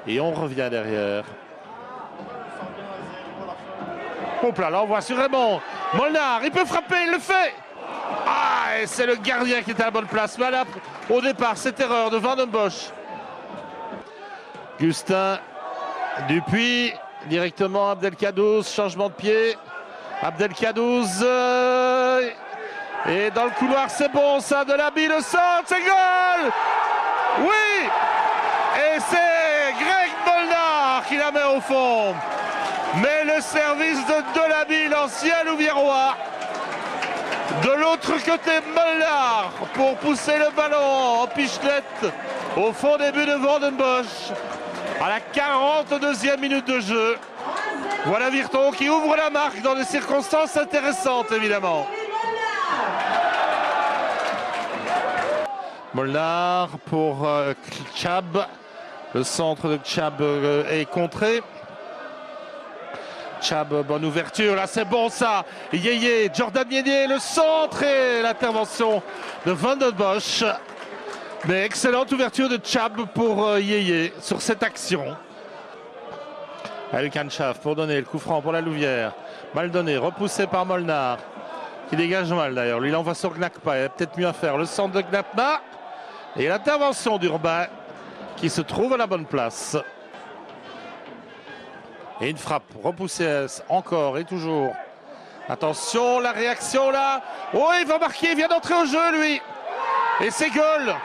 Et on revient derrière. Hop là, l'envoi sur Raymond. Molnar, il peut frapper, il le fait. Ah, et c'est le gardien qui est à la bonne place. Mais là, au départ, cette erreur de Van den Bosch. Gustin, Dupuis, directement Abdelkadouz, changement de pied. Abdelkadouz. Et dans le couloir, c'est bon, ça, de Delaby, le centre, c'est goal. Oui. Et c'est Greg Molnar qui la met au fond. Mais le service de Delaby, l'ancien Louviérois. De l'autre côté, Molnar pour pousser le ballon en pichelette au fond des buts de Van den Bosch. À la 42e minute de jeu. Voilà Virton qui ouvre la marque dans des circonstances intéressantes, évidemment. Molnar pour Chab. Le centre de Chab est contré. Chab, bonne ouverture, là c'est bon ça. Yeye, Jordan Yeye, le centre et l'intervention de Van den Bosch. Mais excellente ouverture de Chab pour Yeye sur cette action. Alukan Chaf pour donner le coup franc pour la Louvière. Mal donné, repoussé par Molnar. Qui dégage mal d'ailleurs. Lui, il envoie sur Gnakpa. Il a peut-être mieux à faire. Le centre de Gnakpa. Et l'intervention d'Urbain qui se trouve à la bonne place. Et une frappe repoussée encore et toujours. Attention, la réaction là. Oh, il va marquer, il vient d'entrer au jeu lui. Et c'est goal.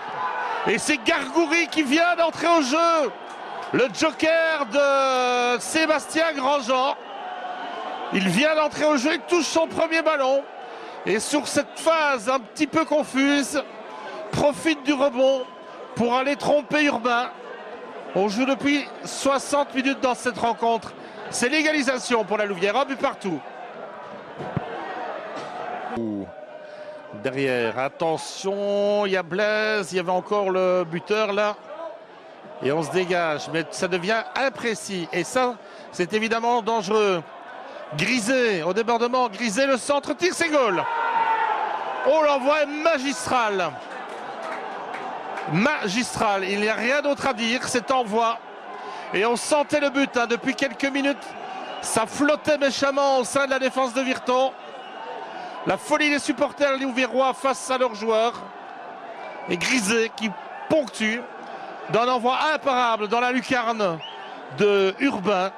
Et c'est Gargoury qui vient d'entrer au jeu. Le joker de Sébastien Grandjean. Il vient d'entrer au jeu, il touche son premier ballon. Et sur cette phase un petit peu confuse, profite du rebond pour aller tromper Urbain. On joue depuis 60 minutes dans cette rencontre. C'est l'égalisation pour la Louvière, un but partout. Derrière, attention, il y a Blaise, il y avait encore le buteur là. Et on se dégage, mais ça devient imprécis. Et ça, c'est évidemment dangereux. Grisé, au débordement, Grisé, le centre, tire, c'est goal. Oh, l'envoi est magistral. Magistral, il n'y a rien d'autre à dire, cet envoi. Et on sentait le but depuis quelques minutes. Ça flottait méchamment au sein de la défense de Virton. La folie des supporters louviérois face à leurs joueurs. Et Grisé qui ponctue d'un envoi imparable dans la lucarne de Urbain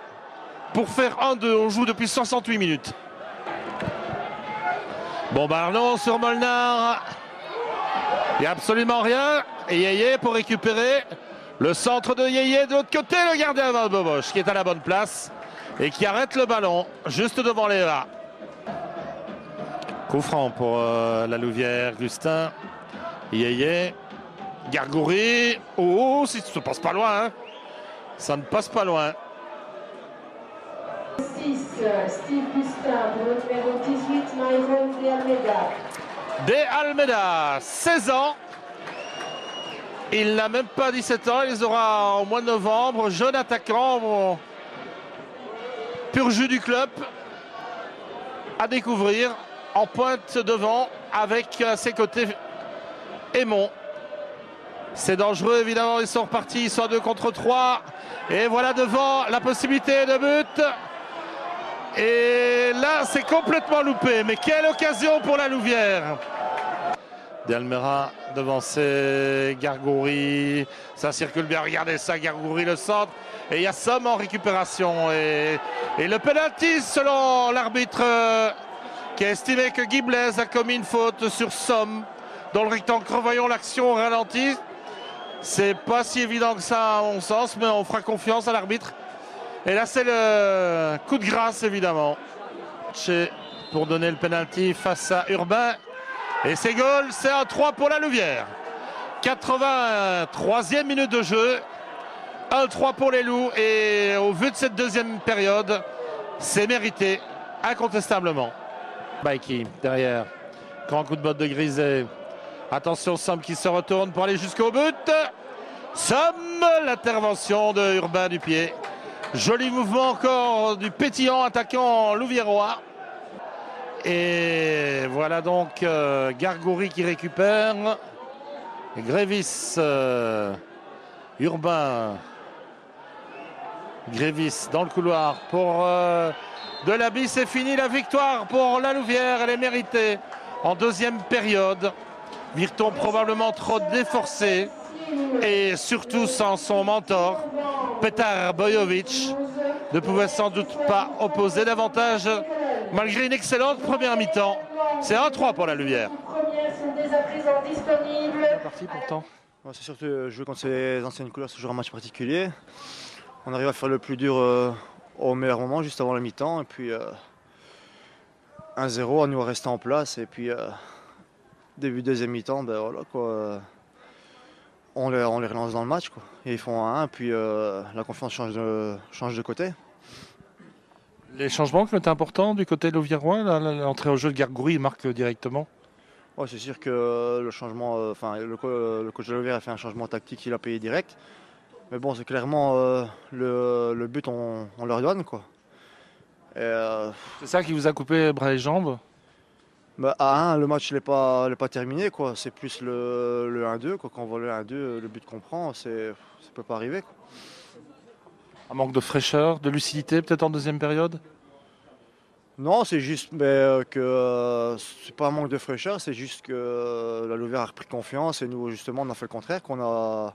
pour faire 1-2. On joue depuis 68 minutes. Bon, ballon sur Molnar. Il n'y a absolument rien. Et Yeye pour récupérer le centre de Yeye. De l'autre côté, le gardien Van den Bosch qui est à la bonne place et qui arrête le ballon juste devant les bas. Coup franc pour la Louvière, Gustin. Yeye. Gargoury. Oh, ça ne passe pas loin. Hein. Ça ne passe pas loin. 6, Steve Gustin pour le numéro 18, Myron De Almeida. De Almeida, 16 ans. Il n'a même pas 17 ans, il les aura au mois de novembre. Jeune attaquant, pur jus du club, à découvrir en pointe devant avec à ses côtés Aymon. C'est dangereux évidemment, ils sont repartis, ils sont à 2 contre 3. Et voilà devant la possibilité de but. Et là c'est complètement loupé, mais quelle occasion pour la Louvière. De Almeida devancé, Gargoury, ça circule bien, regardez ça, Gargoury le centre. Et il y a Somme en récupération. Et le penalty selon l'arbitre qui a estimé que Guy Blaise a commis une faute sur Somme. Dans le rectangle, revoyons l'action au ralenti. C'est pas si évident que ça à mon sens, mais on fera confiance à l'arbitre. Et là c'est le coup de grâce évidemment. Pour donner le penalty face à Urbain. Et c'est goal, c'est un 3 pour la Louvière. 83e minute de jeu. 1-3 pour les Loups. Et au vu de cette deuxième période, c'est mérité, incontestablement. Baiki derrière. Grand coup de botte de Grisé. Attention, Somme qui se retourne pour aller jusqu'au but. Somme, l'intervention de Urbain du pied. Joli mouvement encore du pétillant attaquant louviérois. Et voilà donc Gargoury qui récupère. Et Grévis, Urbain Grévis dans le couloir pour Delaby. C'est fini, la victoire pour la Louvière. Elle est méritée en deuxième période. Virton probablement trop déforcé et surtout sans son mentor, Petar Bojovic, ne pouvait sans doute pas opposer davantage malgré une excellente première mi-temps. C'est 1-3 pour la Louvière. Parti pourtant. C'est sûr que jouer contre ces anciennes couleurs, c'est toujours un match particulier. On arrive à faire le plus dur au meilleur moment, juste avant la mi-temps. Et puis 1-0, on nous reste en place. Et puis début deuxième mi-temps, ben voilà, quoi, on les relance dans le match, quoi. Et ils font 1-1, puis la confiance change de côté. Les changements qui ont été importants du côté de Louviérois, l'entrée au jeu de Gargoury marque directement. Ouais, c'est sûr que le changement, le coach de Louvière a fait un changement tactique, il a payé direct. Mais bon, c'est clairement le but, on leur donne, quoi. C'est ça qui vous a coupé bras et jambes? Bah, à 1, le match n'est pas terminé, quoi. C'est plus le 1-2, quoi. Quand on voit le 1-2, le but qu'on prend, ça ne peut pas arriver, quoi. Un manque de fraîcheur, de lucidité peut-être en deuxième période? Non, c'est juste que c'est pas un manque de fraîcheur, c'est juste que la Louvière a repris confiance et nous, justement, on a fait le contraire, qu'on a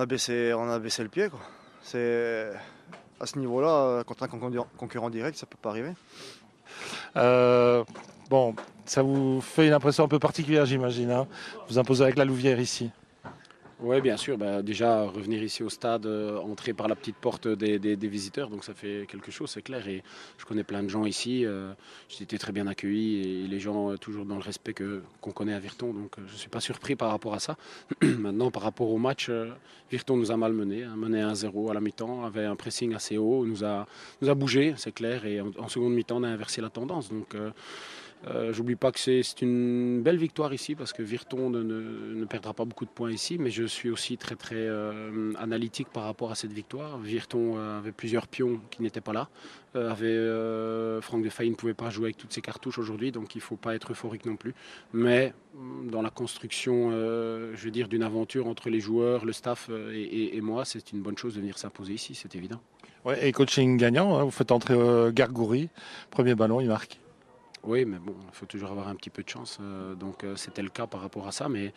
baissé le pied, quoi. C'est à ce niveau-là, contre un concurrent direct, ça peut pas arriver. Bon, ça vous fait une impression un peu particulière, j'imagine, hein, vous imposez avec la Louvière ici. Oui, bien sûr. Déjà, revenir ici au stade, entrer par la petite porte des visiteurs, donc ça fait quelque chose, c'est clair. Et je connais plein de gens ici. J'ai été très bien accueilli et les gens toujours dans le respect qu'on connaît à Virton. Donc je ne suis pas surpris par rapport à ça. Maintenant, par rapport au match, Virton nous a malmenés, mené 1-0 à la mi-temps, avait un pressing assez haut, nous a bougé, c'est clair. Et en seconde mi-temps, on a inversé la tendance. Donc j'oublie pas que c'est une belle victoire ici parce que Virton ne perdra pas beaucoup de points ici, mais je suis aussi très très analytique par rapport à cette victoire. Virton avait plusieurs pions qui n'étaient pas là. Franck de Faye ne pouvait pas jouer avec toutes ses cartouches aujourd'hui, donc il ne faut pas être euphorique non plus. Mais dans la construction, je veux dire, d'une aventure entre les joueurs, le staff et moi, c'est une bonne chose de venir s'imposer ici, c'est évident. Ouais, et coaching gagnant, hein, vous faites entrer Gargoury, premier ballon, il marque. Oui, mais bon, il faut toujours avoir un petit peu de chance. Donc c'était le cas par rapport à ça, mais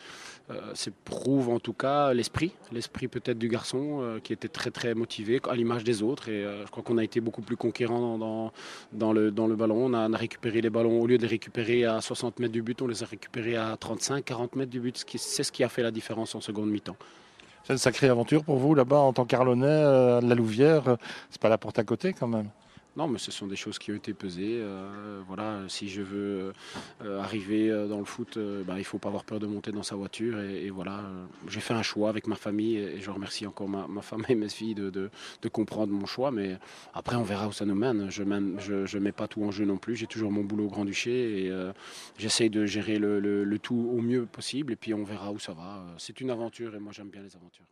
ça prouve en tout cas l'esprit peut-être du garçon qui était très très motivé à l'image des autres. Et je crois qu'on a été beaucoup plus conquérant dans le ballon. On a récupéré les ballons, au lieu de les récupérer à 60 mètres du but, on les a récupérés à 35-40 mètres du but. C'est ce qui a fait la différence en seconde mi-temps. C'est une sacrée aventure pour vous là-bas en tant qu'Arlonnais, la Louvière. C'est pas la porte à côté quand même. Non, mais ce sont des choses qui ont été pesées. Voilà, si je veux arriver dans le foot, il ne faut pas avoir peur de monter dans sa voiture. Et voilà, j'ai fait un choix avec ma famille et je remercie encore ma femme et mes filles de comprendre mon choix. Mais après, on verra où ça nous mène. Je ne mets pas tout en jeu non plus. J'ai toujours mon boulot au Grand-Duché et j'essaye de gérer le tout au mieux possible. Et puis on verra où ça va. C'est une aventure et moi j'aime bien les aventures.